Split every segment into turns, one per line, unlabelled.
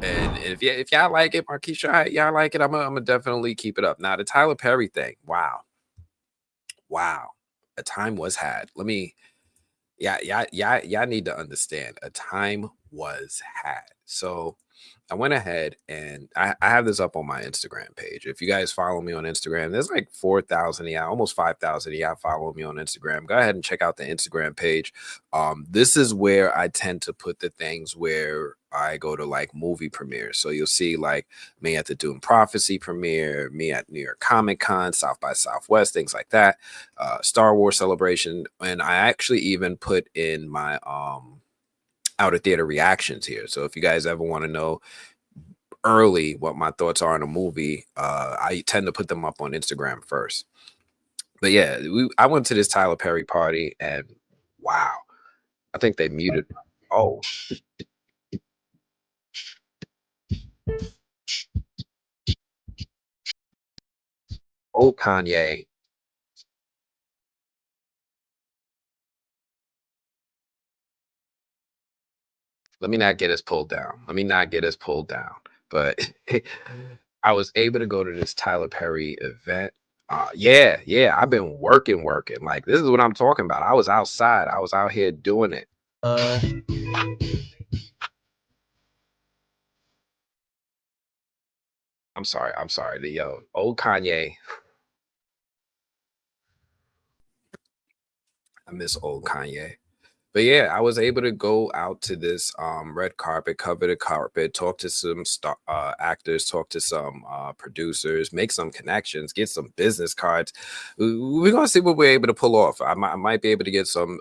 And if y'all like it, Markeisha, y'all like it, I'm gonna definitely keep it up. Now the Tyler Perry thing, wow, wow, a time was had. Let me, y'all need to understand, a time was had. So I went ahead and I have this up on my Instagram page. If you guys follow me on Instagram, there's like 4,000 of y'all, almost 5,000 of y'all follow me on Instagram. Go ahead and check out the Instagram page. This is where I tend to put the things where I go to like movie premieres. So you'll see like me at the Doom Prophecy premiere, me at New York Comic Con, South by Southwest, things like that, Star Wars Celebration. And I actually even put in my out of theater reactions here. So if you guys ever want to know early what my thoughts are on a movie, I tend to put them up on Instagram first. But yeah, I went to this Tyler Perry party and wow, I think they muted. Oh, oh, Kanye. Let me not get us pulled down. Let me not get us pulled down. But I was able to go to this Tyler Perry event. Yeah, yeah. I've been working. Like this is what I'm talking about. I was outside. I was out here doing it. I'm sorry. I'm sorry. The old Kanye. I miss old Kanye. But yeah, I was able to go out to this red carpet, cover the carpet, talk to some actors, talk to some producers, make some connections, get some business cards. We're gonna see what we're able to pull off. I might be able to get some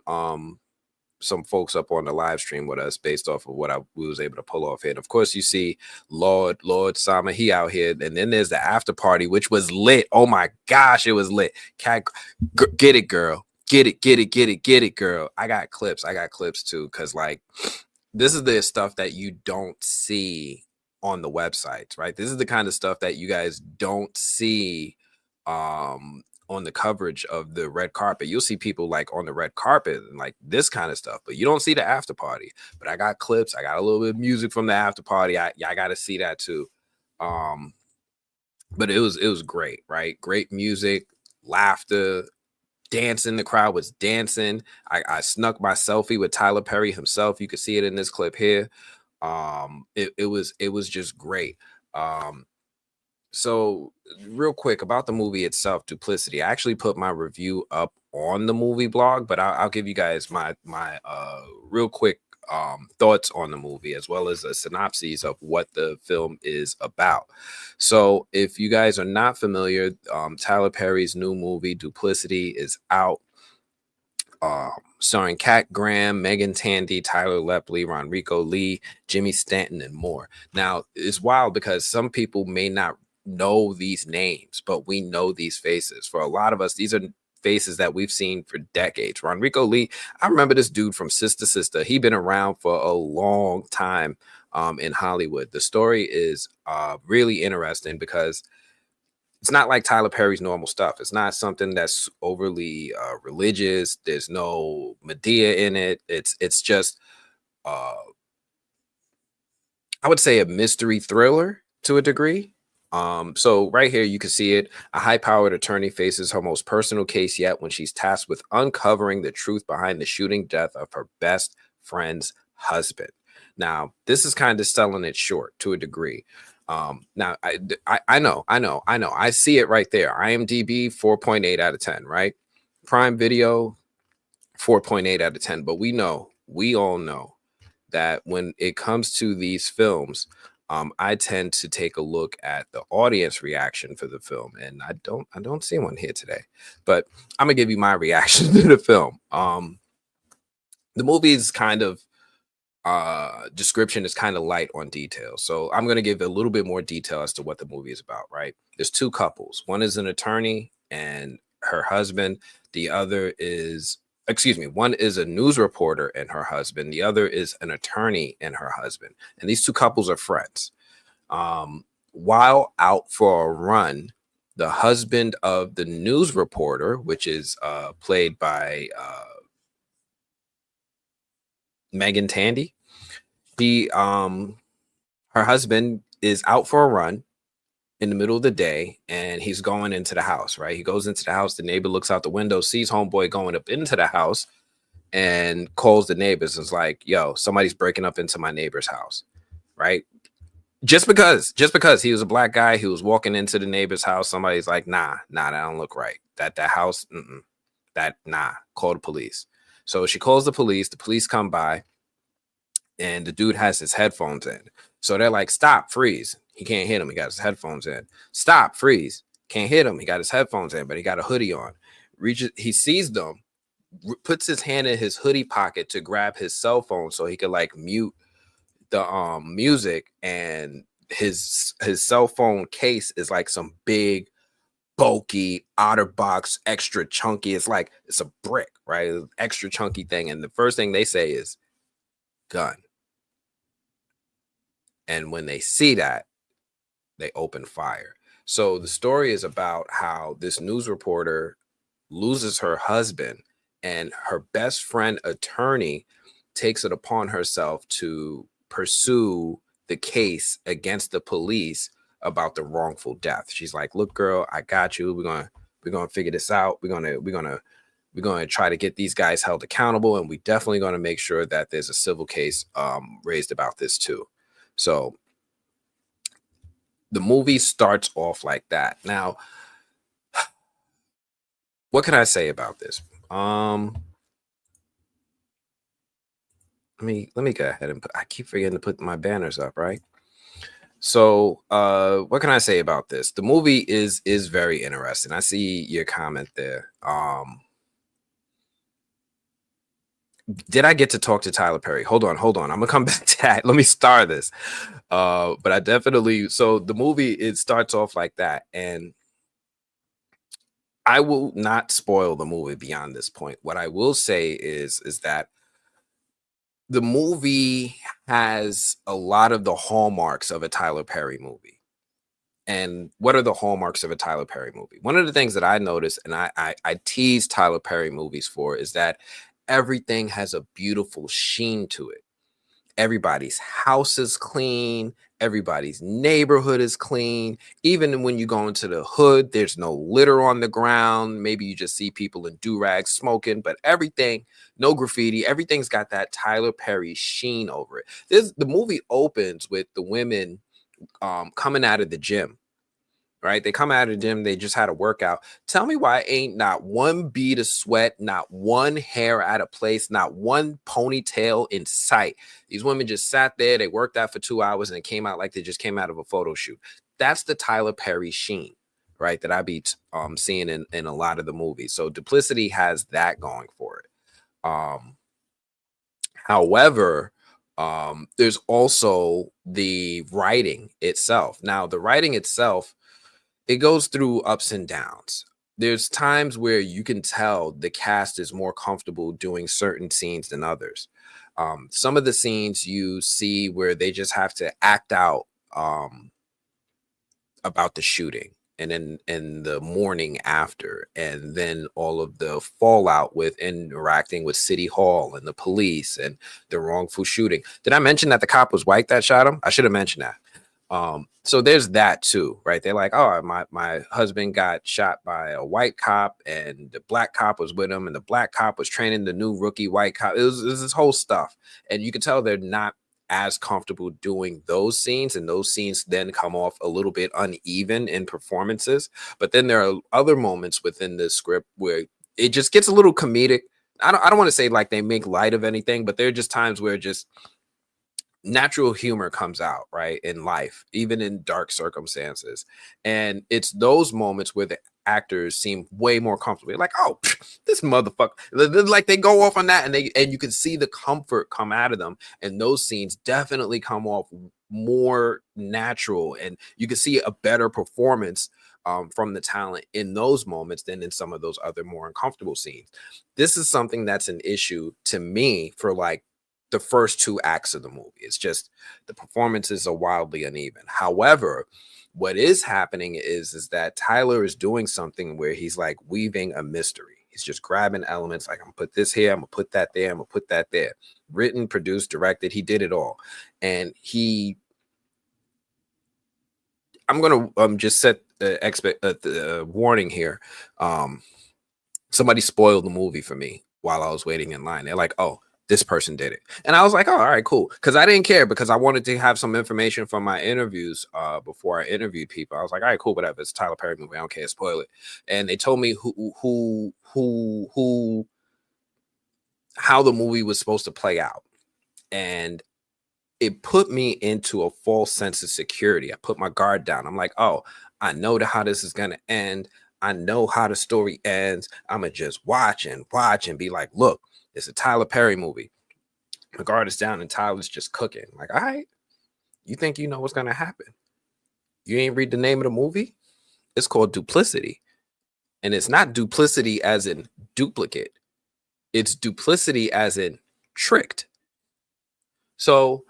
folks up on the live stream with us based off of what we was able to pull off here. And of course, you see Lord Sama, he out here, and then there's the after party, which was lit. Oh my gosh, it was lit. Cat, get it, girl. Get it, girl. I got clips too, because like this is the stuff that you don't see on the websites, right? This is the kind of stuff that you guys don't see on the coverage of the red carpet. You'll see people like on the red carpet and like this kind of stuff, but you don't see the after party. But I got clips, I got a little bit of music from the after party. I gotta see that too. Um, but it was great, right? Great music, laughter, dancing. The crowd was dancing. I snuck my selfie with Tyler Perry himself. You could see it in this clip here. It was just great. Um, so real quick about the movie itself, Duplicity. I actually put my review up on the movie blog, but I'll give you guys my real quick thoughts on the movie as well as a synopsis of what the film is about. So if you guys are not familiar, Tyler Perry's new movie Duplicity is out. Starring Kat Graham, Megan Tandy, Tyler Lepley, Ronrico Lee, Jimmy Stanton, and more. Now, it's wild because some people may not know these names, but we know these faces. For a lot of us, these are faces that we've seen for decades. Ronrico Lee, I remember this dude from Sister Sister. He been around for a long time in Hollywood. The story is really interesting because it's not like Tyler Perry's normal stuff. It's not something that's overly religious. There's no Medea in it. It's just uh, I would say a mystery thriller to a degree. So right here you can see it. A high-powered attorney faces her most personal case yet when she's tasked with uncovering the truth behind the shooting death of her best friend's husband. Now, this is kind of selling it short to a degree. Now I know. I see it right there. IMDb 4.8 out of 10, right? Prime Video 4.8 out of 10. But we all know that when it comes to these films, I tend to take a look at the audience reaction for the film, and I don't see one here today. But I'm gonna give you my reaction to the film. The movie's kind of description is kind of light on details, so I'm gonna give a little bit more detail as to what the movie is about. Right? There's two couples. One is an attorney and her husband. The other is, excuse me, one is a news reporter and her husband. The other is an attorney and her husband. And these two couples are friends. While out for a run, the husband of the news reporter, which is played by Megan Tandy, he Her husband is out for a run in the middle of the day, and he's going into the house, right? He goes into the house. The neighbor looks out the window, sees homeboy going up into the house, and calls the neighbors and is like, yo, somebody's breaking up into my neighbor's house, right? Just because he was a black guy, he was walking into the neighbor's house. Somebody's like, nah, that don't look right. That house, call the police. So she calls the police. The police come by, and the dude has his headphones in. So they're like, stop, freeze. He can't hit him. He got his headphones in. Stop, freeze. Can't hit him. He got his headphones in, but he got a hoodie on. He sees them, puts his hand in his hoodie pocket to grab his cell phone so he could like mute the music, and his cell phone case is like some big bulky OtterBox extra chunky. It's a brick, right? Extra chunky thing. And the first thing they say is gun. And when they see that, they open fire. So the story is about how this news reporter loses her husband, and her best friend attorney takes it upon herself to pursue the case against the police about the wrongful death. She's like, look, girl, I got you. We're gonna figure this out. We're gonna try to get these guys held accountable, and we definitely gonna make sure that there's a civil case raised about this too. So the movie starts off like that. Now, what can I say about this? Let me go ahead and I keep forgetting to put my banners up, right? So, what can I say about this? The movie is very interesting. I see your comment there. Did I get to talk to Tyler Perry? Hold on. I'm gonna come back to that. Let me start this. But I definitely, so the movie, it starts off like that, and I will not spoil the movie beyond this point. What I will say is that the movie has a lot of the hallmarks of a Tyler Perry movie. And what are the hallmarks of a Tyler Perry movie? One of the things that I noticed, and I tease Tyler Perry movies for, is that everything has a beautiful sheen to it. Everybody's house is clean. Everybody's neighborhood is clean. Even when you go into the hood, there's no litter on the ground. Maybe you just see people in do-rags smoking, but everything, no graffiti. Everything's got that Tyler Perry sheen over it. The movie opens with the women coming out of the gym, right? They come out of the gym, they just had a workout. Tell me why ain't not one bead of sweat, not one hair out of place, not one ponytail in sight. These women just sat there, they worked out for 2 hours, and it came out like they just came out of a photo shoot. That's the Tyler Perry sheen, right? That I be seeing in a lot of the movies. So Duplicity has that going for it. However, there's also the writing itself. Now, the writing itself, it goes through ups and downs. There's times where you can tell the cast is more comfortable doing certain scenes than others. Some of the scenes you see where they just have to act out about the shooting, and then in the morning after, and then all of the fallout with interacting with City Hall and the police and the wrongful shooting. Did I mention that the cop was white that shot him? I should have mentioned that. So there's that too, right? They're like, oh, my husband got shot by a white cop, and the black cop was with him, and the black cop was training the new rookie white cop. It was this whole stuff, and you can tell they're not as comfortable doing those scenes, and those scenes then come off a little bit uneven in performances. But then there are other moments within the script where it just gets a little comedic. I don't want to say like they make light of anything, but there are just times where just natural humor comes out, right, in life, even in dark circumstances. And it's those moments where the actors seem way more comfortable, like, oh, this motherfucker, like they go off on that, and you can see the comfort come out of them, and those scenes definitely come off more natural, and you can see a better performance from the talent in those moments than in some of those other more uncomfortable scenes. This is something that's an issue to me for like the first two acts of the movie. It's just the performances are wildly uneven. However, what is happening is that Tyler is doing something where he's like weaving a mystery. He's just grabbing elements like, I'm gonna put this here, I'm gonna put that there, I'm gonna put that there. Written, produced, directed, he did it all. And he I'm gonna just set the the warning here. Um, Somebody spoiled the movie for me while I was waiting in line. They're like, "Oh, this person did it," and I was like, "Oh, all right, cool," because I didn't care because I wanted to have some information from my interviews before I interviewed people. I was like, "All right, cool, whatever. It's a Tyler Perry movie. I don't care. Spoil it." And they told me who how the movie was supposed to play out, and it put me into a false sense of security. I put my guard down. I'm like, oh, I know how this is gonna end. I know how the story ends. I'ma just watch and be like, look, it's a Tyler Perry movie. My guard is down and Tyler's just cooking. Like, all right, you think you know what's gonna happen? You ain't read the name of the movie? It's called Duplicity. And it's not duplicity as in duplicate, it's duplicity as in tricked. So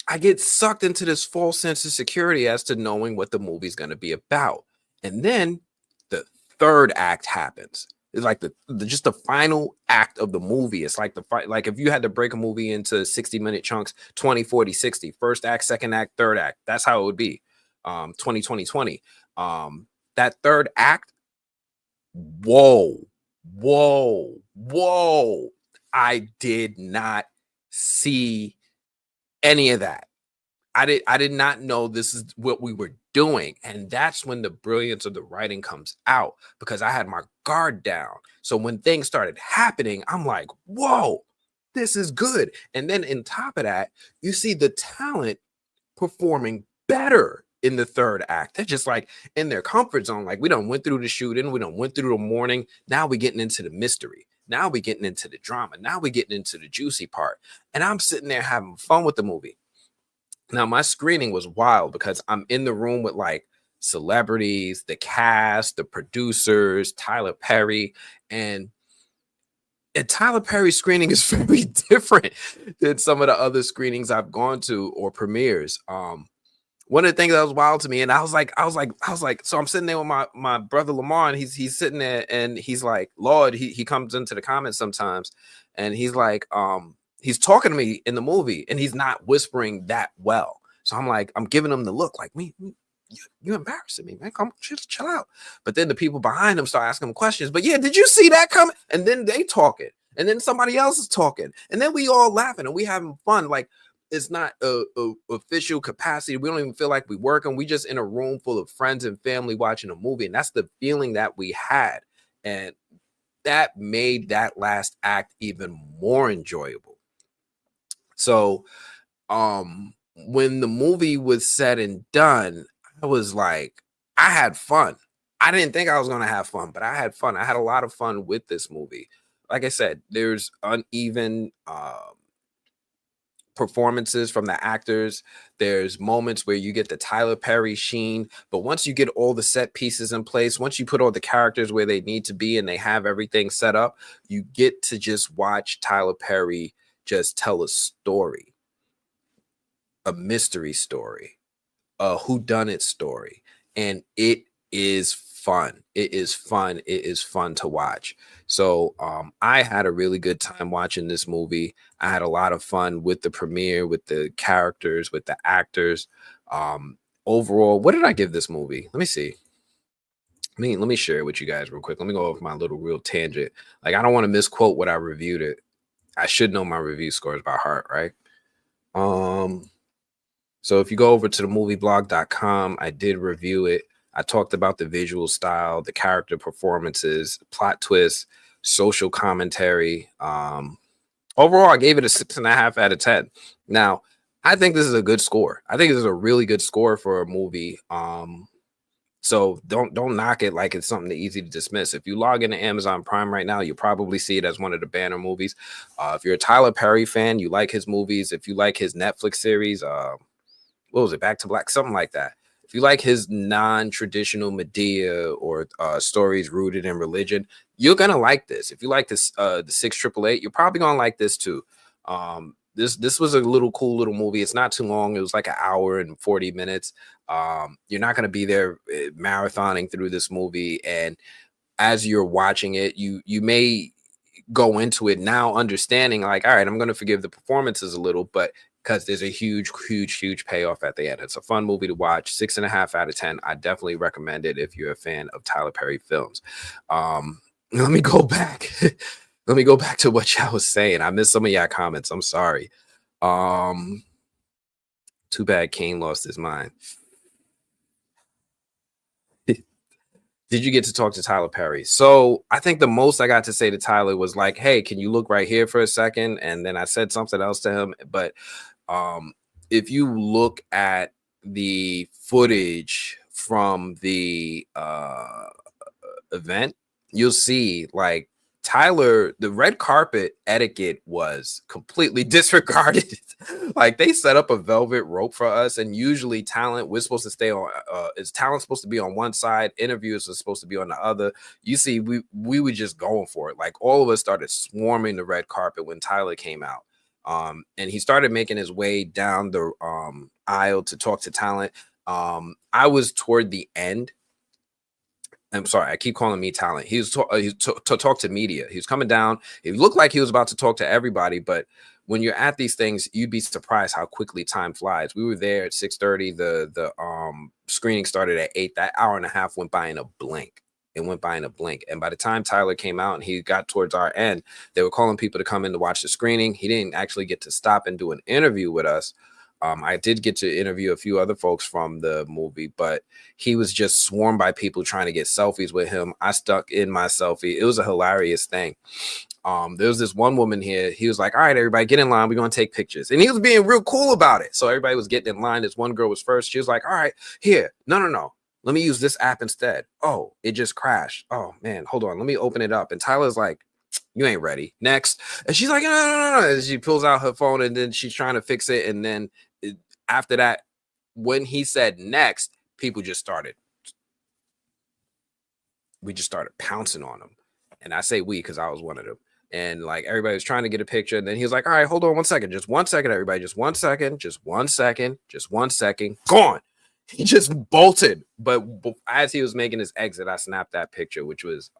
I get sucked into this false sense of security as to knowing what the movie's going to be about. And then the third act happens. It's like just the final act of the movie. It's like like if you had to break a movie into 60-minute chunks, 20, 40, 60, first act, second act, third act. That's how it would be. 20, 20, 20. That third act, whoa, whoa. I did not see any of that. I did not know this is what we were doing. And that's when the brilliance of the writing comes out because I had my guard down. So when things started happening, I'm like, whoa, this is good. And then in top of that, you see the talent performing better in the third act. They're just like in their comfort zone. Like we done went through the shooting, we done went through the morning. Now we getting into the mystery. Now we getting into the drama. Now we getting into the juicy part. And I'm sitting there having fun with the movie. Now, my screening was wild because I'm in the room with like celebrities, the cast, the producers, Tyler Perry, and Tyler Perry's screening is very different than some of the other screenings I've gone to or premieres. One of the things that was wild to me, and I was like, so I'm sitting there with my brother Lamar, and he's sitting there, and he's like, Lord, he comes into the comments sometimes, and he's like, he's talking to me in the movie, and he's not whispering that well. So I'm like, I'm giving him the look, like you embarrassing me, man. Come chill out. But then the people behind him start asking him questions. But yeah, did you see that coming? And then they talking, and then somebody else is talking, and then we all laughing and we having fun, like it's not a official capacity. We don't even feel like we working. We just in a room full of friends and family watching a movie. And that's the feeling that we had. And that made that last act even more enjoyable. So when the movie was said and done, I was like, I had fun. I didn't think I was gonna have fun, but I had fun. I had a lot of fun with this movie. Like I said, there's uneven performances from the actors. There's moments where you get the Tyler Perry Sheen, but once you get all the set pieces in place, once you put all the characters where they need to be and they have everything set up, you get to just watch Tyler Perry just tell a story, a mystery story, a whodunit story, and it is fun. It is fun. It is fun to watch. So I had a really good time watching this movie. I had a lot of fun with the premiere, with the characters, with the actors. Overall, what did I give this movie? Let me see. Let me share it with you guys real quick. Let me go over my little real tangent. Like I don't want to misquote what I reviewed it. I should know my review scores by heart, right? Um, So if you go over to themovieblog.com, I did review it. I talked about the visual style, the character performances, plot twists, social commentary. Overall, I gave it a 6.5 out of 10. Now, I think this is a good score. I think this is a really good score for a movie. So don't knock it like it's something easy to dismiss. If you log into Amazon Prime right now, you probably see it as one of the banner movies. If you're a Tyler Perry fan, you like his movies. If you like his Netflix series, what was it, Back to Black, something like that. If you like his non-traditional Medea or stories rooted in religion, you're gonna like this. If you like this, the 688, you're probably gonna like this too. This was a little cool little movie. It's not too long. It was like an hour and 40 minutes. You're not gonna be there marathoning through this movie, and as you're watching it, you may go into it now understanding like, all right, I'm gonna forgive the performances a little, but because there's a huge payoff at the end. It's a fun movie to watch. 6.5 out of 10. I definitely recommend it if you're a fan of Tyler Perry films. Let me go back. Let me go back to what y'all was saying. I missed some of y'all comments. I'm sorry. Too bad Kane lost his mind. Did you get to talk to Tyler Perry? So I think the most I got to say to Tyler was like, hey, can you look right here for a second? And then I said something else to him. But if you look at the footage from the event, you'll see like Tyler, the red carpet etiquette was completely disregarded. Like they set up a velvet rope for us, and usually talent, we're supposed to stay on. Is talent supposed to be on one side? Interviews are supposed to be on the other. You see, we were just going for it. Like all of us started swarming the red carpet when Tyler came out. And he started making his way down the aisle to talk to talent. I was toward the end. I'm sorry, I keep calling me talent. He was to talk to media. He was coming down. It looked like he was about to talk to everybody, but when you're at these things, you'd be surprised how quickly time flies. We were there at 6:30. The screening started at 8. That hour and a half went by in a blink. It went by in a blink. And by the time Tyler came out and he got towards our end, they were calling people to come in to watch the screening. He didn't actually get to stop and do an interview with us. I did get to interview a few other folks from the movie, but he was just swarmed by people trying to get selfies with him. I stuck in my selfie. It was a hilarious thing. There was this one woman here. He was like, all right, everybody get in line. We're going to take pictures. And he was being real cool about it. So everybody was getting in line. This one girl was first. She was like, all right, here. No. Let me use this app instead. Oh, it just crashed. Oh, man, hold on. Let me open it up. And Tyler's like, you ain't ready. Next. And she's like, no. And she pulls out her phone and then she's trying to fix it. And then after that, when he said next, people just started. We just started pouncing on him. And I say we because I was one of them. And like everybody was trying to get a picture. And then he was like, all right, hold on 1 second. Just 1 second, everybody. Just 1 second. Just 1 second. Just 1 second. Gone. He just bolted. But as he was making his exit, I snapped that picture, which was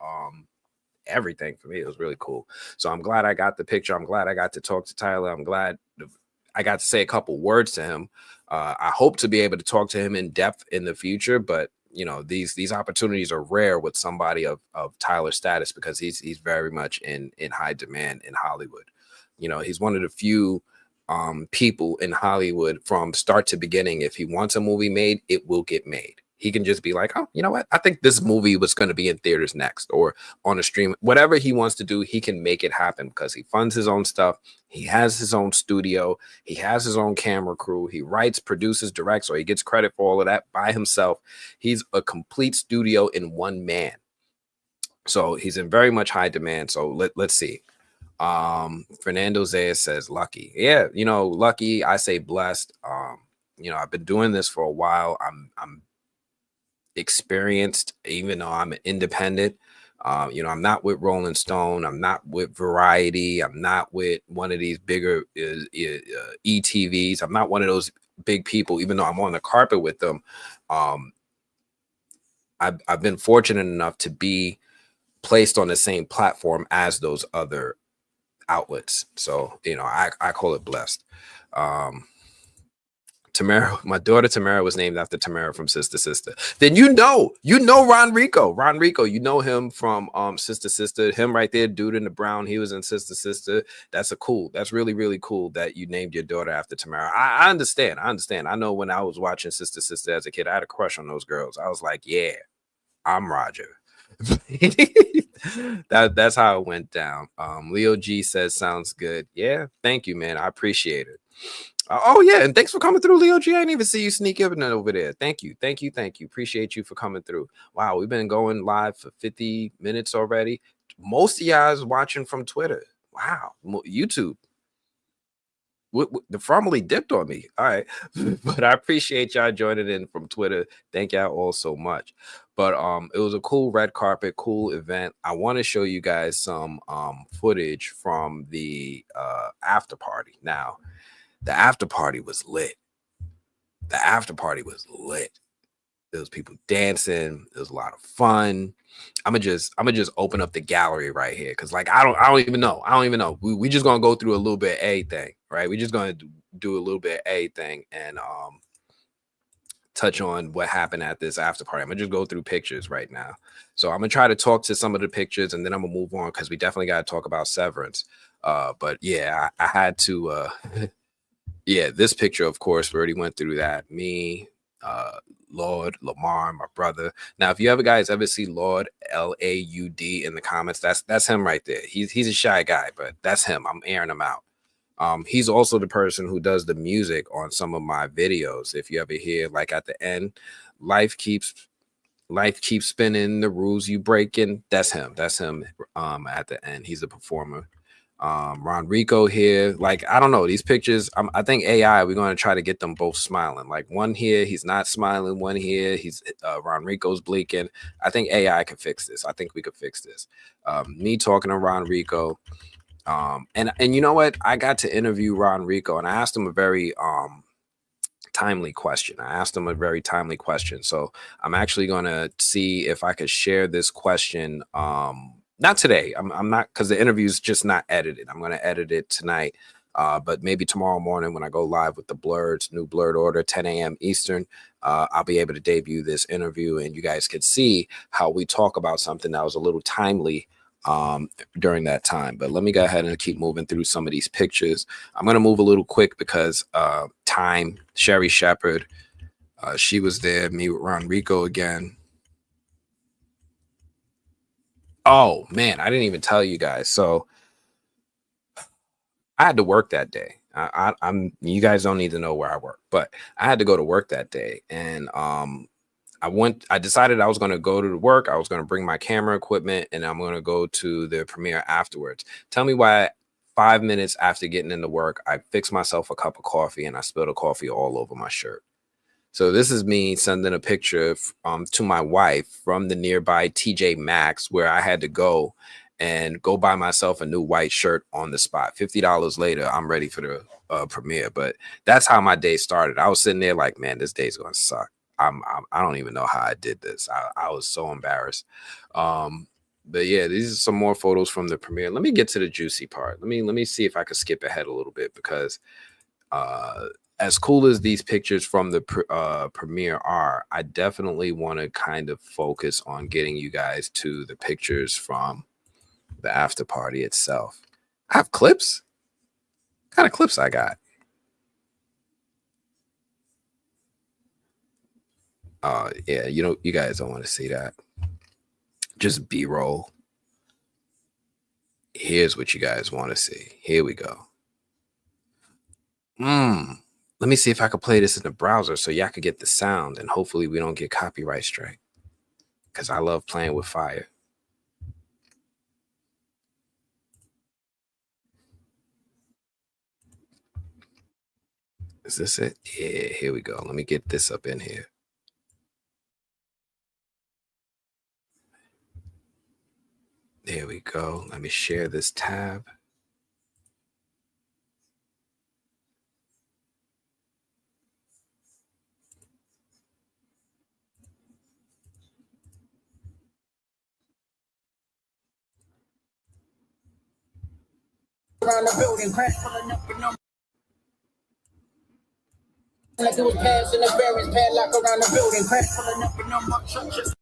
everything for me. It was really cool. So I'm glad I got the picture. I'm glad I got to talk to Tyler. I'm glad I got to say a couple words to him. I hope to be able to talk to him in depth in the future, but you know, these opportunities are rare with somebody of Tyler's status because he's very much in high demand in Hollywood. You know, he's one of the few people in Hollywood from start to beginning. If he wants a movie made, it will get made. He can just be like, oh, you know what? I think this movie was going to be in theaters next or on a stream. Whatever he wants to do, he can make it happen because he funds his own stuff. He has his own studio. He has his own camera crew. He writes, produces, directs, or he gets credit for all of that by himself. He's a complete studio in one man. So he's in very much high demand. So let's see. Fernando Zayas says lucky. Yeah, you know, lucky. I say blessed. You know, I've been doing this for a while. I'm experienced, even though I'm independent. You know, I'm not with Rolling Stone. I'm not with Variety. I'm not with one of these bigger ETVs. I'm not one of those big people, even though I'm on the carpet with them. I've been fortunate enough to be placed on the same platform as those other outlets. So, you know, I call it blessed. Tamara, my daughter Tamara was named after Tamara from Sister Sister. Then you know Ron Rico. Ron Rico, you know him from Sister Sister. Him right there, dude in the brown. He was in Sister Sister. That's really, really cool that you named your daughter after Tamara. I understand. I know when I was watching Sister Sister as a kid, I had a crush on those girls. I was like, yeah, I'm Roger. That's how it went down. Leo G says sounds good. Yeah, thank you, man. I appreciate it. Oh yeah, and thanks for coming through, Leo G. I didn't even see you sneak up over there. Thank you. Appreciate you for coming through. Wow, we've been going live for 50 minutes already. Most of y'all is watching from Twitter. Wow, YouTube. The formally dipped on me. All right, but I appreciate y'all joining in from Twitter. Thank y'all all so much. But it was a cool red carpet, cool event. I want to show you guys some footage from the after party. Now, the after party was lit. There was people dancing. It was a lot of fun. I'm gonna just open up the gallery right here because like I don't even know. We just gonna go through a little bit of everything, right? We're just gonna do a little bit of everything and touch on what happened at this after party. I'm gonna just go through pictures right now. So I'm gonna try to talk to some of the pictures and then I'm gonna move on because we definitely gotta talk about Severance. But yeah, I had to yeah, this picture, of course, we already went through that. Me, Lord, Lamar, my brother. Now, if you ever guys ever see Lord Laud in the comments, that's him right there. He's a shy guy, but that's him. I'm airing him out. He's also the person who does the music on some of my videos. If you ever hear, like at the end, life keeps life keeps spinning, the rules you breaking. That's him. That's him. At the end, he's a performer. Ron Rico here. Like, I don't know, these pictures. I think AI, we're going to try to get them both smiling. Like one here, he's not smiling. One here, he's Ron Rico's blinking. I think AI can fix this. I think we could fix this. Me talking to Ron Rico. And you know what? I got to interview Ron Rico and I asked him a very timely question. I asked him a very timely question. So I'm actually going to see if I could share this question. Not today. I'm not, because the interview is just not edited. I'm going to edit it tonight. But maybe tomorrow morning when I go live with the Blurds, new Blurred Order, 10 a.m. Eastern, I'll be able to debut this interview and you guys could see how we talk about something that was a little timely during that time. But let me go ahead and keep moving through some of these pictures. I'm going to move a little quick because time. Sherry Shepard, she was there. Me with Ron Rico again. Oh man, I didn't even tell you guys. So I had to work that day. I'm you guys don't need to know where I work, but I had to go to work that day. And I decided I was going to go to the work. I was going to bring my camera equipment and I'm going to go to the premiere afterwards. Tell me why 5 minutes after getting into work, I fixed myself a cup of coffee and I spilled the coffee all over my shirt. So this is me sending a picture to my wife from the nearby TJ Maxx where I had to go and go buy myself a new white shirt on the spot. $50 later, I'm ready for the premiere. But that's how my day started. I was sitting there like, man, this day's gonna suck. I don't even know how I did this. I was so embarrassed. But yeah, these are some more photos from the premiere. Let me get to the juicy part. Let me see if I could skip ahead a little bit because as cool as these pictures from the premiere are, I definitely want to kind of focus on getting you guys to the pictures from the after party itself. I have clips. What kind of clips I got? Yeah, you guys don't want to see that. Just B-roll. Here's what you guys want to see. Here we go. Let me see if I can play this in the browser so y'all could get the sound and hopefully we don't get copyright strike. Because I love playing with fire. Is this it? Yeah, here we go. Let me get this up in here. There we go. Let me share this tab. Around the building, crash pulling up the number. Like it was passing the variance padlock around the building, crash pulling up the number.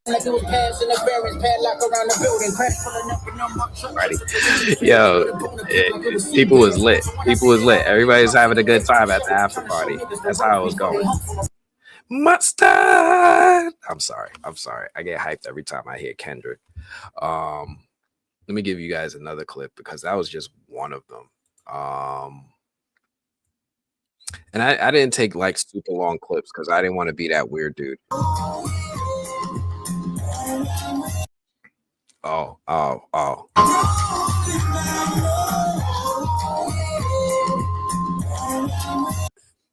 Like it was passing the variance padlock around the building, crash pulling up the number. Ready? Yo, people was lit. People was lit. Everybody's having a good time at the after party. That's how it was going. Mustard. I'm sorry. I get hyped every time I hear Kendrick. Let me give you guys another clip because that was just one of them. And I didn't take like super long clips because I didn't want to be that weird dude. Oh.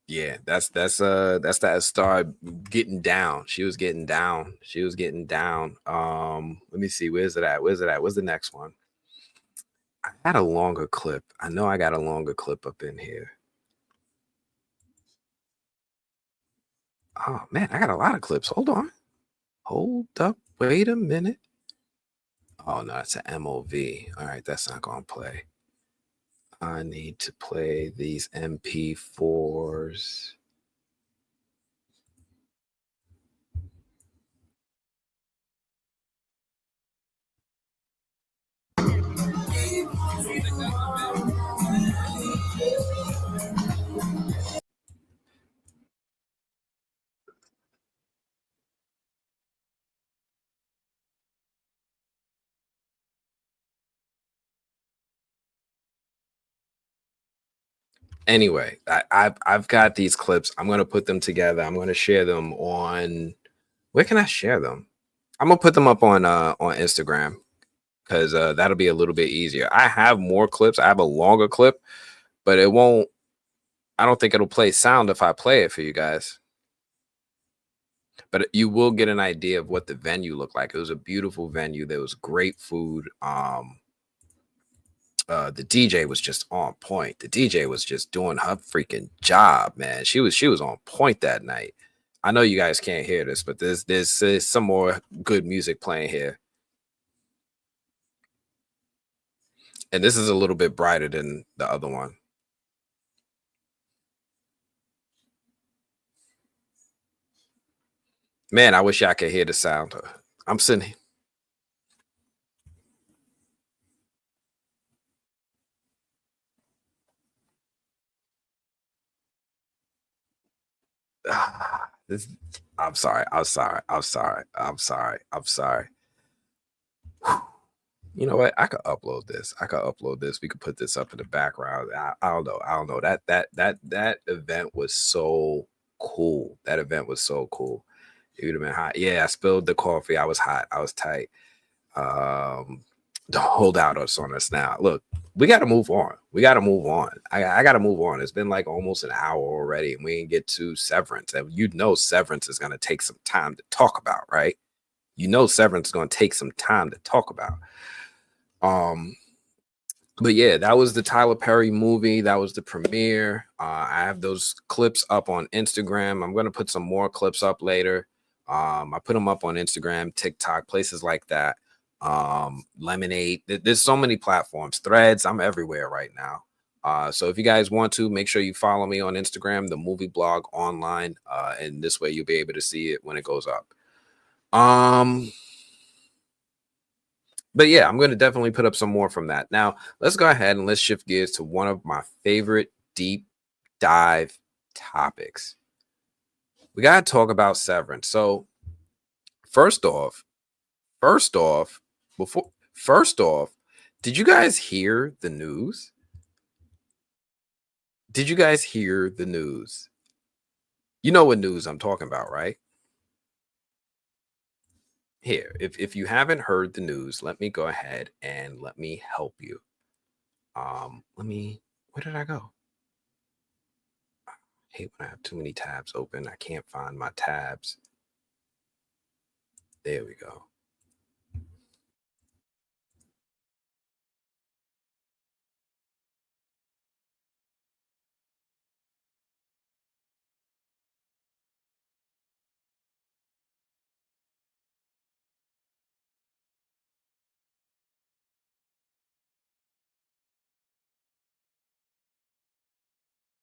Yeah, that's that star getting down. She was getting down. Let me see. Where's it at? Where's the next one? I had a longer clip. I know I got a longer clip up in here. Oh man, I got a lot of clips. Hold on. Hold up. Wait a minute. Oh no, it's an MOV. All right, that's not gonna play. I need to play these MP4s. Anyway, I've got these clips. I'm gonna put them together. I'm gonna share them on, where can I share them? I'm gonna put them up on Instagram, because that'll be a little bit easier. I have more clips. I have a longer clip, but it won't. I don't think it'll play sound if I play it for you guys. But you will get an idea of what the venue looked like. It was a beautiful venue. There was great food. The DJ was just on point. The DJ was just doing her freaking job, man. She was on point that night. I know you guys can't hear this, but there's some more good music playing here. And this is a little bit brighter than the other one. Man, I wish I could hear the sound. I'm sitting. This, I'm sorry. I'm sorry. I'm sorry. I'm sorry. I'm sorry. You know what? I could upload this. I could upload this. We could put this up in the background. I don't know. I don't know. That event was so cool. That event was so cool. It would have been hot. Yeah, I spilled the coffee. I was hot. I was tight. Um, don't hold out on us now. Look, we got to move on. We got to move on. I got to move on. It's been like almost an hour already, and we didn't get to Severance. And you know, Severance is going to take some time to talk about, right? You know, Severance is going to take some time to talk about. Um, but yeah, that was the Tyler Perry movie. That was the premiere. I have those clips up on Instagram. I'm gonna put some more clips up later. I put them up on Instagram, TikTok, places like that. Lemonade. There's so many platforms. Threads. I'm everywhere right now. So if you guys want to, make sure you follow me on Instagram, the movie blog online, and this way you'll be able to see it when it goes up. Um, but yeah, I'm going to definitely put up some more from that. Now, let's go ahead and let's shift gears to one of my favorite deep dive topics. We got to talk about Severance. So, first off, first off, before first off, did you guys hear the news? Did you guys hear the news? You know what news I'm talking about, right? Here, if you haven't heard the news, let me go ahead and let me help you. Let me, where did I go? Hate when I have too many tabs open. I can't find my tabs. There we go.